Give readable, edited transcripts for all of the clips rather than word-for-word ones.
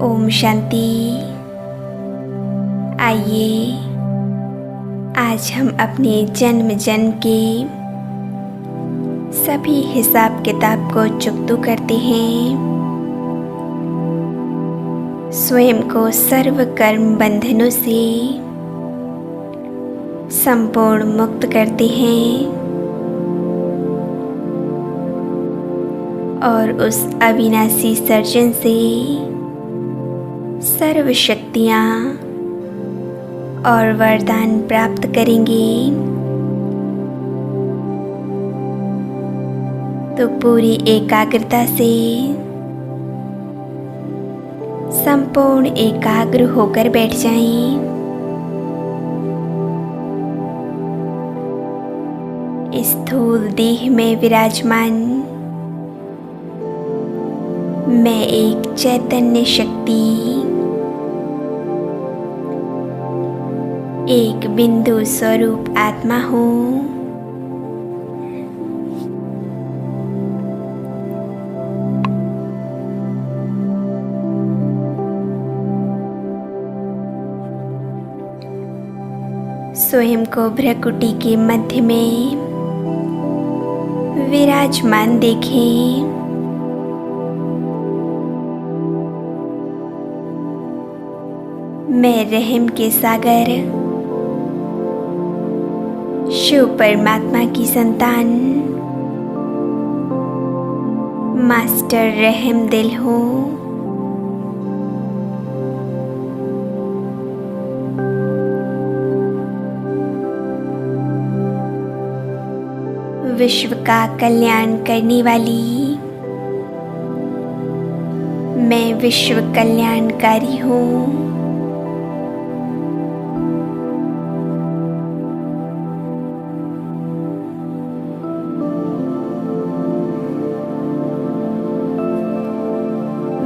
ओम शांति। आइए आज हम अपने जन्म जन्म के सभी हिसाब किताब को चुकता करते हैं। स्वयं को सर्व कर्म बंधनों से संपूर्ण मुक्त करते हैं और उस अविनाशी सर्जन से सर्व शक्तियाँ और वरदान प्राप्त करेंगे। तो पूरी एकाग्रता से संपूर्ण एकाग्र होकर बैठ जाएं। स्थूल देह में विराजमान मैं एक चैतन्य शक्ति, एक बिंदु स्वरूप आत्मा हूँ। स्वयं को भ्रकुटी के मध्य में विराजमान देखें। मैं रहम के सागर शिव परमात्मा की संतान मास्टर रहम दिल हूँ। विश्व का कल्याण करने वाली मैं विश्व कल्याणकारी हूँ।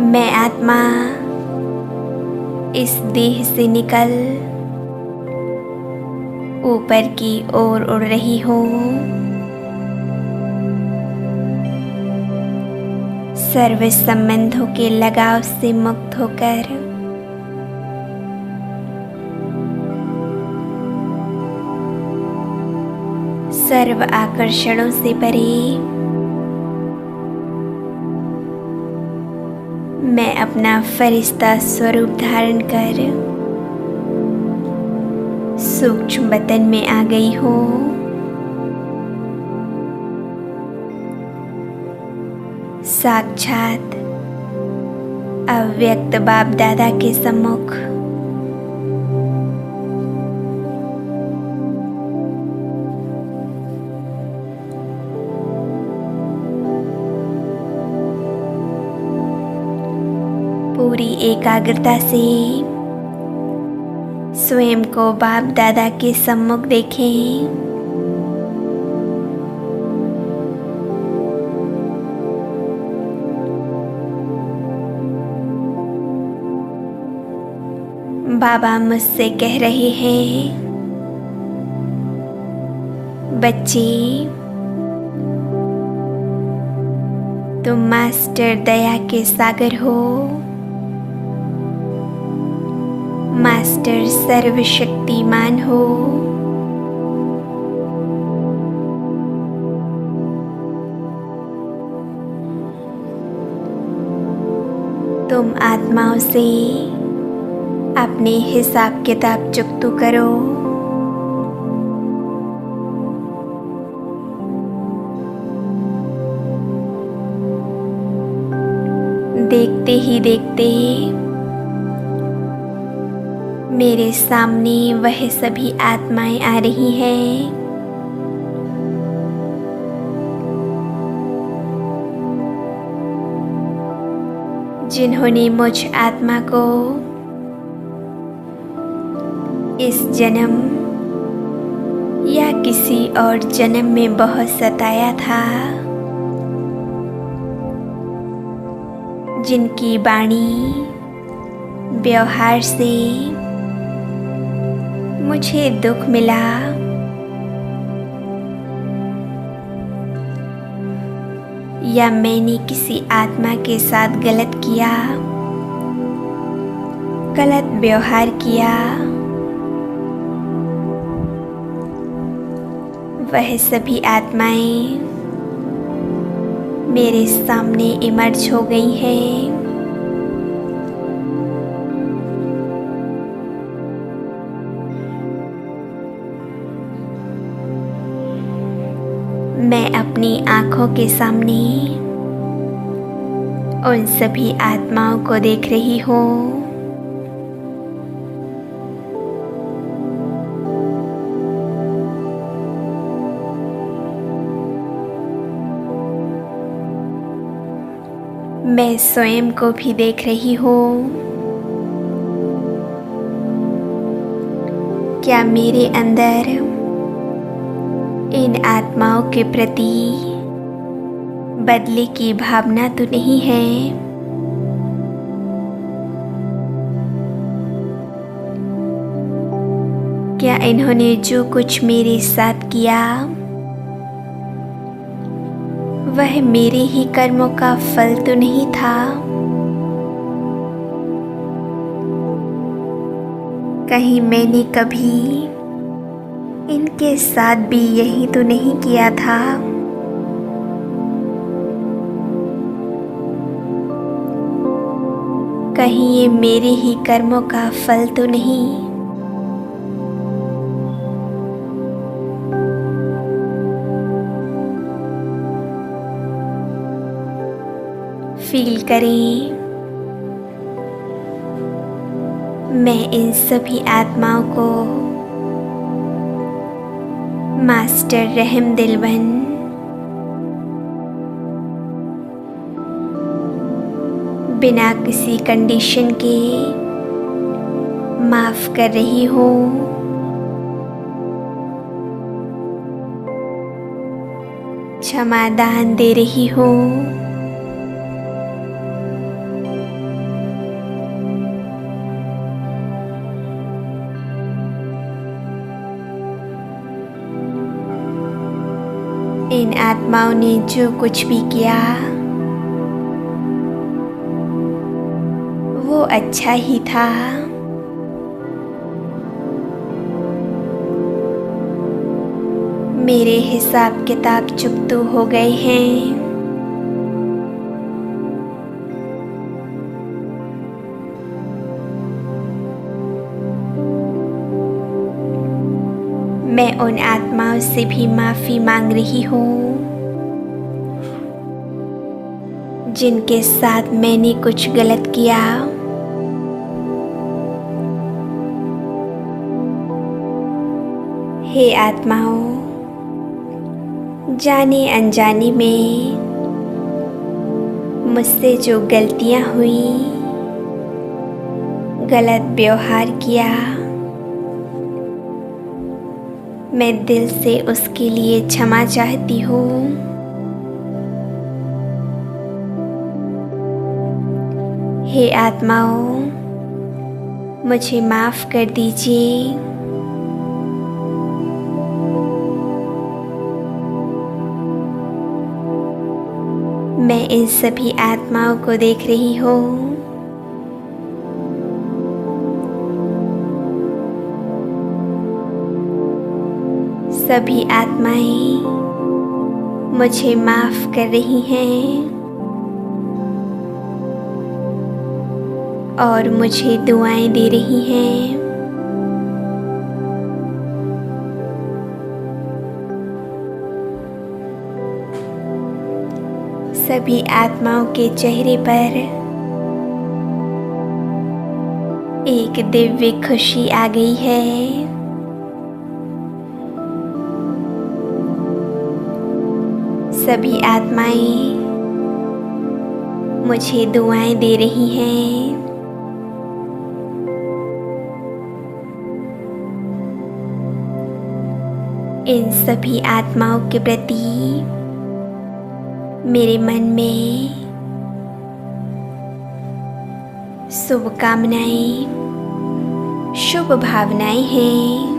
मैं आत्मा इस देह से निकल ऊपर की ओर उड़ रही हूँ। सर्व संबंधों के लगाव से मुक्त होकर सर्व आकर्षणों से परे मैं अपना फरिश्ता स्वरूप धारण कर सूक्ष्म वतन में आ गई हूँ। साक्षात अव्यक्त बाप दादा के सम्मुख पूरी एकाग्रता से स्वयं को बाप दादा के सम्मुख देखें। बाबा मुझसे कह रहे हैं, बच्चे तुम मास्टर दया के सागर हो। मास्टर सर्वशक्तिमान हो। तुम आत्माओं से अपने हिसाब किताब चुकता करो। देखते ही देखते मेरे सामने वह सभी आत्माएं आ रही हैं जिन्होंने मुझ आत्मा को इस जन्म या किसी और जन्म में बहुत सताया था, जिनकी वाणी व्यवहार से मुझे दुख मिला, या मैंने किसी आत्मा के साथ गलत किया, गलत व्यवहार किया, वह सभी आत्माएं मेरे सामने इमर्ज हो गई हैं। मैं अपनी आँखों के सामने उन सभी आत्माओं को देख रही हूँ। मैं स्वयं को भी देख रही हूँ। क्या मेरे अंदर इन आत्माओं के प्रति बदले की भावना तो नहीं है? क्या इन्होंने जो कुछ मेरे साथ किया वह मेरे ही कर्मों का फल तो नहीं था? कहीं मैंने कभी इनके साथ भी यही तो नहीं किया था? कहीं ये मेरे ही कर्मों का फल तो नहीं? फील करें, मैं इन सभी आत्माओं को मास्टर रहम दिलवन बिना किसी कंडीशन के माफ कर रही हूँ। क्षमादान दे रही हूँ। इन आत्माओं ने जो कुछ भी किया वो अच्छा ही था। मेरे हिसाब किताब चुकतो हो गए हैं। मैं उन आत्माओं से भी माफ़ी मांग रही हूँ जिनके साथ मैंने कुछ गलत किया। हे आत्माओं, जाने अनजाने में मुझसे जो गलतियाँ हुई, गलत व्यवहार किया, मैं दिल से उसके लिए क्षमा चाहती हूँ। हे आत्माओं, मुझे माफ़ कर दीजिए। मैं इन सभी आत्माओं को देख रही हूँ। सभी आत्माएं मुझे माफ़ कर रही हैं और मुझे दुआएं दे रही हैं। सभी आत्माओं के चेहरे पर एक दिव्य खुशी आ गई है। सभी आत्माएं मुझे दुआएं दे रही हैं। इन सभी आत्माओं के प्रति मेरे मन में शुभकामनाएं, शुभ भावनाएं हैं।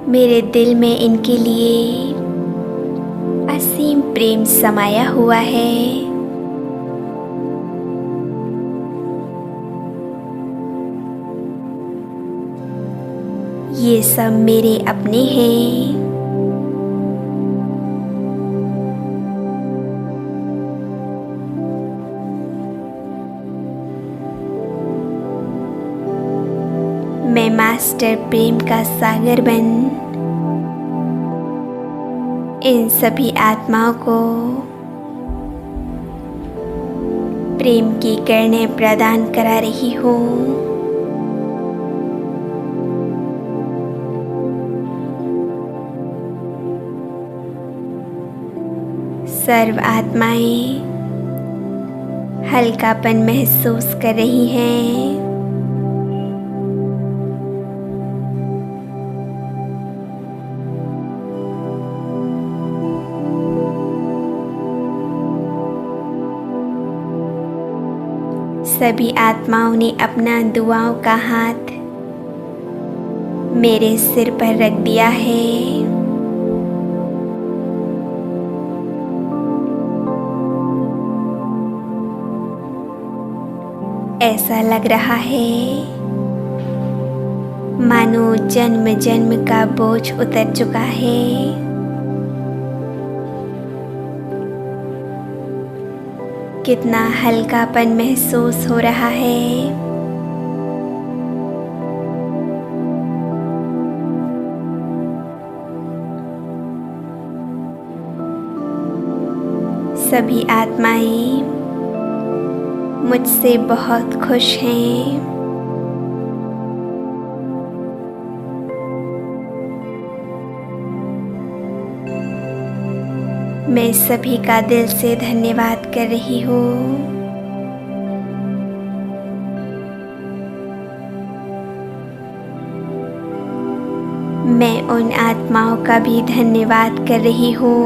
मेरे दिल में इनके लिए असीम प्रेम समाया हुआ है। ये सब मेरे अपने हैं। मैं मास्टर प्रेम का सागर बन इन सभी आत्माओं को प्रेम की किरणें प्रदान करा रही हूँ। सर्व आत्माएं हल्कापन महसूस कर रही हैं। सभी आत्माओं ने अपना दुआओं का हाथ मेरे सिर पर रख दिया है। ऐसा लग रहा है मानो जन्म जन्म का बोझ उतर चुका है। कितना हल्कापन महसूस हो रहा है। सभी आत्माएं मुझसे बहुत खुश हैं। मैं सभी का दिल से धन्यवाद कर रही हूँ। मैं उन आत्माओं का भी धन्यवाद कर रही हूँ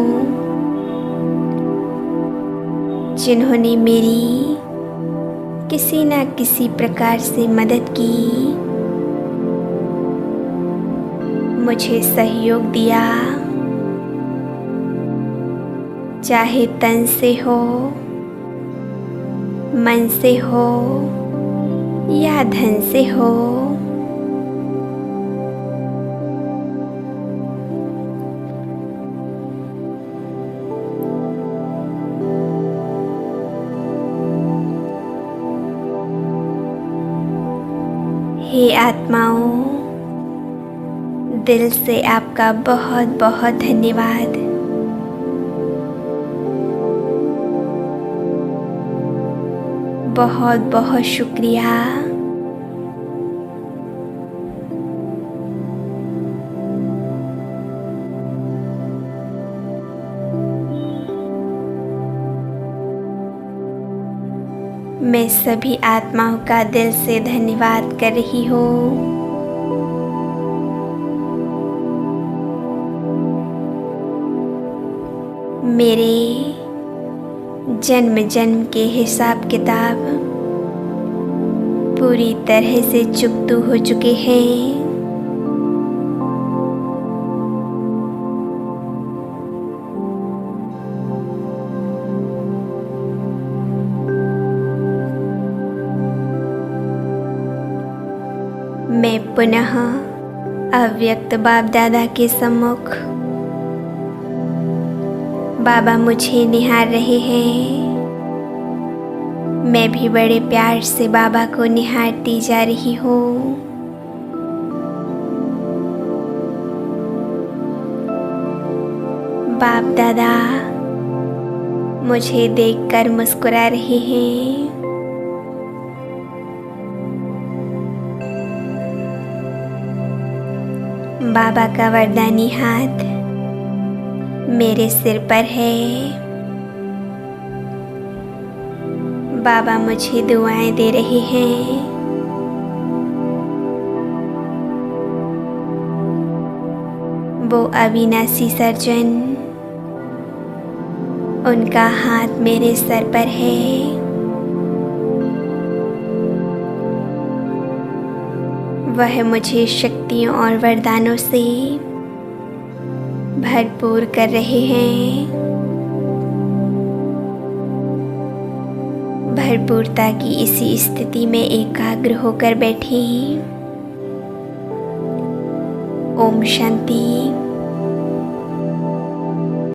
जिन्होंने मेरी किसी न किसी प्रकार से मदद की, मुझे सहयोग दिया, चाहे तन से हो, मन से हो या धन से हो। हे आत्माओं, दिल से आपका बहुत बहुत धन्यवाद। बहुत बहुत शुक्रिया। मैं सभी आत्माओं का दिल से धन्यवाद कर रही हूँ। मेरे जन्म जन्म के हिसाब किताब पूरी तरह से चुकता हो चुके हैं। मैं पुनः अव्यक्त बाप दादा के सम्मुख, बाबा मुझे निहार रहे हैं। मैं भी बड़े प्यार से बाबा को निहारती जा रही हूँ। बाप दादा मुझे देखकर मुस्कुरा रहे हैं। बाबा का वरदानी हाथ मेरे सिर पर है। बाबा मुझे दुआएं दे रहे हैं। वो अविनाशी सर्जन, उनका हाथ मेरे सर पर है। वह मुझे शक्तियों और वरदानों से भरपूर कर रहे हैं। भरपूरता की इसी स्थिति में एकाग्र होकर बैठे हैं। ओम शांति।